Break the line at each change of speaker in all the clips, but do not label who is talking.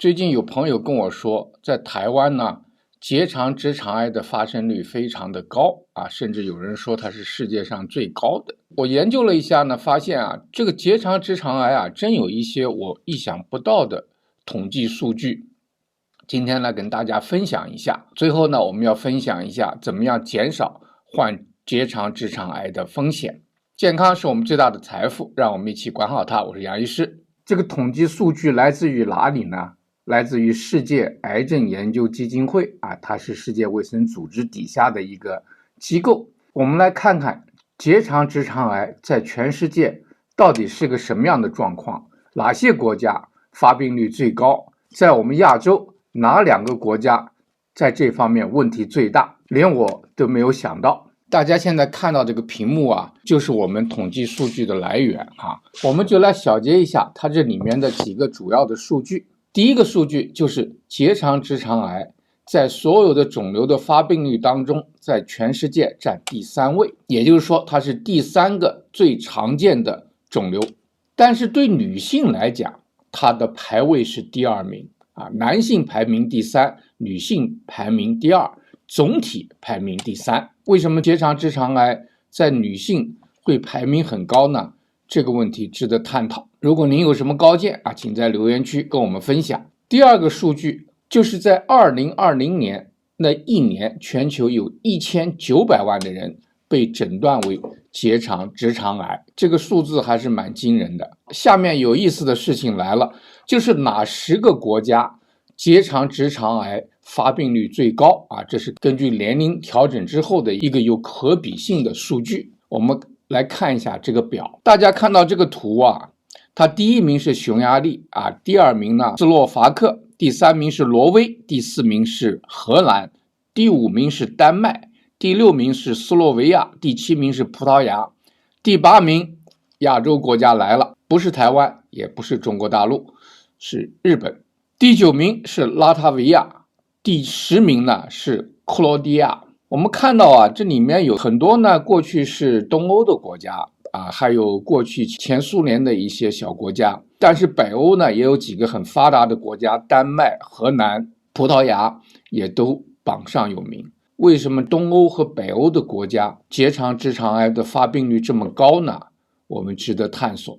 最近有朋友跟我说，在台湾呢，结肠直肠癌的发生率非常的高啊，甚至有人说它是世界上最高的。我研究了一下呢，发现啊，这个结肠直肠癌啊，真有一些我意想不到的统计数据。今天呢，跟大家分享一下。最后呢，我们要分享一下怎么样减少患结肠直肠癌的风险。健康是我们最大的财富，让我们一起管好它。我是杨医师。这个统计数据来自于哪里呢？来自于世界癌症研究基金会啊，它是世界卫生组织底下的一个机构。我们来看看结肠直肠癌在全世界到底是个什么样的状况，哪些国家发病率最高，在我们亚洲哪两个国家在这方面问题最大，连我都没有想到。大家现在看到这个屏幕啊，就是我们统计数据的来源啊，我们就来小结一下它这里面的几个主要的数据。第一个数据就是结肠直肠癌在所有的肿瘤的发病率当中，在全世界占第3位，也就是说它是第3个最常见的肿瘤。但是对女性来讲，它的排位是第2名啊，男性排名第3，女性排名第2，总体排名第3。为什么结肠直肠癌在女性会排名很高呢？这个问题值得探讨。如果您有什么高见啊，请在留言区跟我们分享。第二个数据就是在2020年那一年，全球有1900万的人被诊断为结肠直肠癌，这个数字还是蛮惊人的。下面有意思的事情来了，就是哪10个国家结肠直肠癌发病率最高啊？这是根据年龄调整之后的一个有可比性的数据。我们来看一下这个表，大家看到这个图啊，它第1名是匈牙利啊，第2名呢斯洛伐克，第3名是挪威，第4名是荷兰，第5名是丹麦，第6名是斯洛维亚，第7名是葡萄牙，第8名亚洲国家来了，不是台湾，也不是中国大陆，是日本。第9名是拉脱维亚，第10名呢是克罗地亚。我们看到啊，这里面有很多呢，过去是东欧的国家啊，还有过去前苏联的一些小国家，但是北欧呢也有几个很发达的国家，丹麦、荷兰、葡萄牙也都榜上有名。为什么东欧和北欧的国家结肠直肠癌的发病率这么高呢？我们值得探索。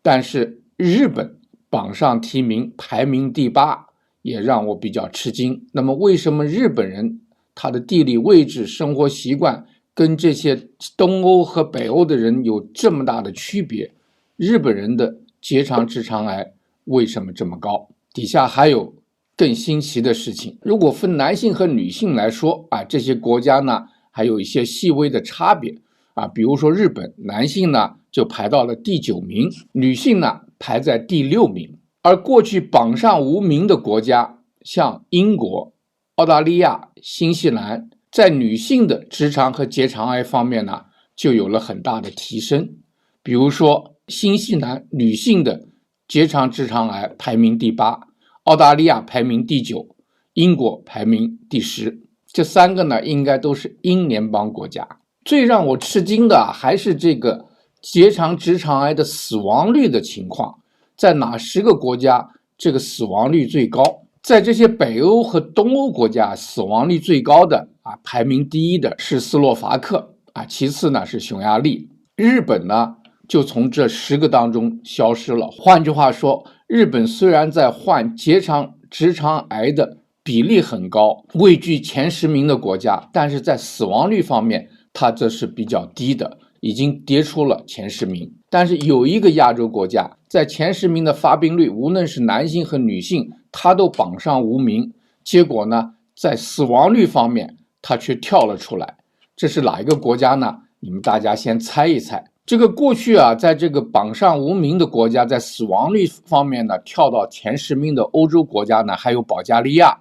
但是日本榜上提名，排名第8，也让我比较吃惊。那么为什么日本人他的地理位置、生活习惯跟这些东欧和北欧的人有这么大的区别？日本人的结肠直肠癌为什么这么高？底下还有更新奇的事情。如果分男性和女性来说啊，这些国家呢还有一些细微的差别啊，比如说日本男性呢就排到了第9名，女性呢排在第6名。而过去榜上无名的国家，像英国、澳大利亚、新西兰，在女性的直肠和结肠癌方面呢就有了很大的提升。比如说新西兰女性的结肠直肠癌排名第8，澳大利亚排名第9，英国排名第10。这3个呢应该都是英联邦国家。最让我吃惊的还是这个结肠直肠癌的死亡率的情况，在哪10个国家这个死亡率最高？在这些北欧和东欧国家，死亡率最高的啊，排名第1的是斯洛伐克啊，其次呢是匈牙利。日本呢就从这10个当中消失了。换句话说，日本虽然在患结肠直肠癌的比例很高，位居前10名的国家，但是在死亡率方面它这是比较低的，已经跌出了前10名。但是有一个亚洲国家在前10名的发病率，无论是男性和女性，它都榜上无名，结果呢在死亡率方面它却跳了出来。这是哪一个国家呢？你们大家先猜一猜。这个过去啊，在这个榜上无名的国家，在死亡率方面呢跳到前10名的欧洲国家呢，还有保加利亚、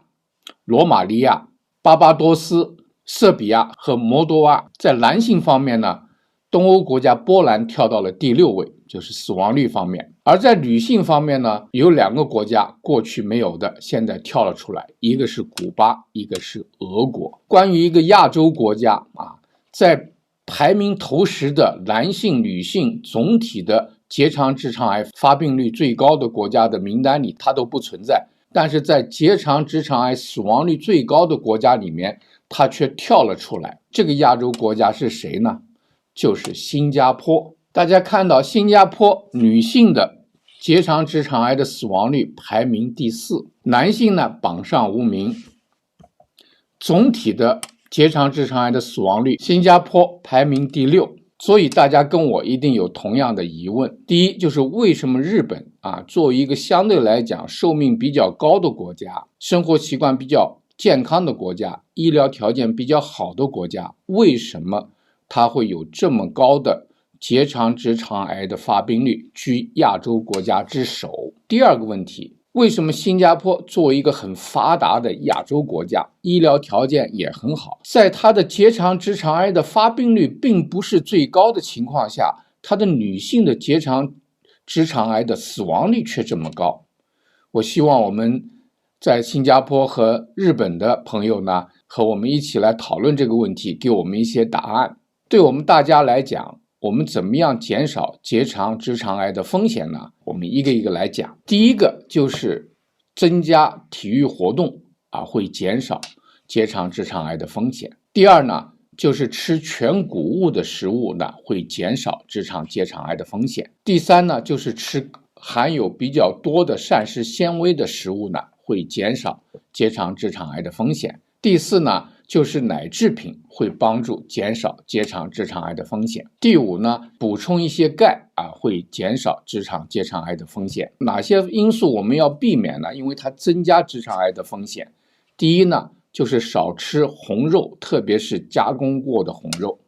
罗马尼亚、巴巴多斯、塞比亚和摩多瓦。在男性方面呢，东欧国家波兰跳到了第6位，就是死亡率方面。而在女性方面呢，有2个国家过去没有的，现在跳了出来，一个是古巴，一个是俄国。关于一个亚洲国家啊，在排名头10的男性、女性总体的结肠直肠癌发病率最高的国家的名单里，它都不存在。但是在结肠直肠癌死亡率最高的国家里面，它却跳了出来。这个亚洲国家是谁呢？就是新加坡。大家看到新加坡女性的结肠直肠癌的死亡率排名第4，男性呢榜上无名。总体的结肠直肠癌的死亡率，新加坡排名第6。所以大家跟我一定有同样的疑问。第一，就是为什么日本作为一个相对来讲寿命比较高的国家，生活习惯比较健康的国家，医疗条件比较好的国家，为什么它会有这么高的结肠直肠癌的发病率，居亚洲国家之首？第二个问题，为什么新加坡作为一个很发达的亚洲国家，医疗条件也很好，在它的结肠直肠癌的发病率并不是最高的情况下，它的女性的结肠直肠癌的死亡率却这么高？我希望我们在新加坡和日本的朋友呢，和我们一起来讨论这个问题，给我们一些答案。对我们大家来讲，我们怎么样减少结肠直肠癌的风险呢？我们一个一个来讲。第一个就是增加体育活动会减少结肠直肠癌的风险。第二呢，就是吃全谷物的食物呢，会减少结肠癌的风险。第三呢，就是吃含有比较多的膳食纤维的食物呢，会减少结肠直肠癌的风险。第四呢，就是奶制品会帮助减少结肠直肠癌的风险。第五呢，补充一些钙会减少结肠癌的风险。哪些因素我们要避免呢？因为它增加直肠癌的风险。第一呢，就是少吃红肉，特别是加工过的红肉。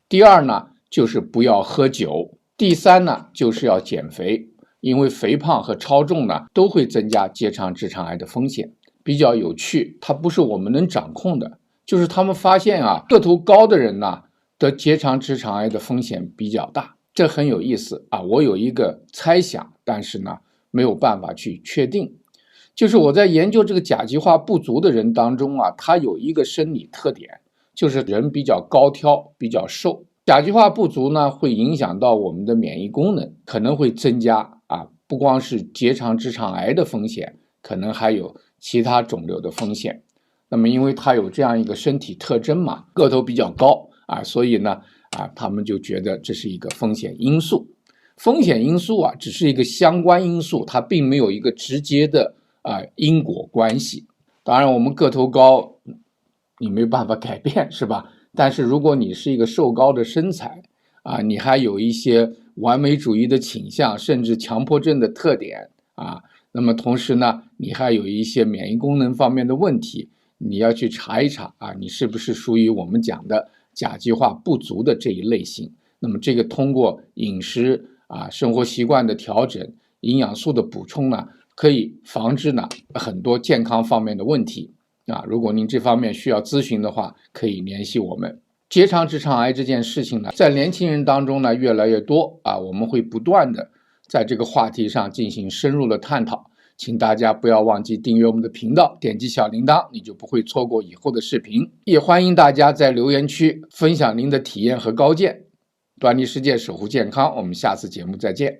第二呢，就是不要喝酒。第三呢，就是要减肥，因为肥胖和超重呢，都会增加结肠直肠癌的风险。比较有趣，它不是我们能掌控的，就是他们发现个头高的人呢，得结肠直肠癌的风险比较大。这很有意思我有一个猜想，但是呢，没有办法去确定。就是我在研究这个甲基化不足的人当中他有一个生理特点，就是人比较高挑，比较瘦。甲基化不足呢，会影响到我们的免疫功能，可能会增加不光是结肠直肠癌的风险，可能还有其他肿瘤的风险。那么因为他有这样一个身体特征嘛，个头比较高所以呢他们就觉得这是一个风险因素。风险因素只是一个相关因素，它并没有一个直接的因果关系。当然我们个头高你没办法改变，是吧？但是如果你是一个瘦高的身材你还有一些完美主义的倾向，甚至强迫症的特点那么同时呢，你还有一些免疫功能方面的问题，你要去查一查你是不是属于我们讲的甲基化不足的这一类型。那么这个通过饮食生活习惯的调整，营养素的补充呢，可以防治呢很多健康方面的问题如果您这方面需要咨询的话，可以联系我们。结肠直肠癌这件事情呢，在年轻人当中呢越来越多我们会不断的在这个话题上进行深入的探讨。请大家不要忘记订阅我们的频道，点击小铃铛，你就不会错过以后的视频。也欢迎大家在留言区分享您的体验和高见。端倪世界，守护健康，我们下次节目再见。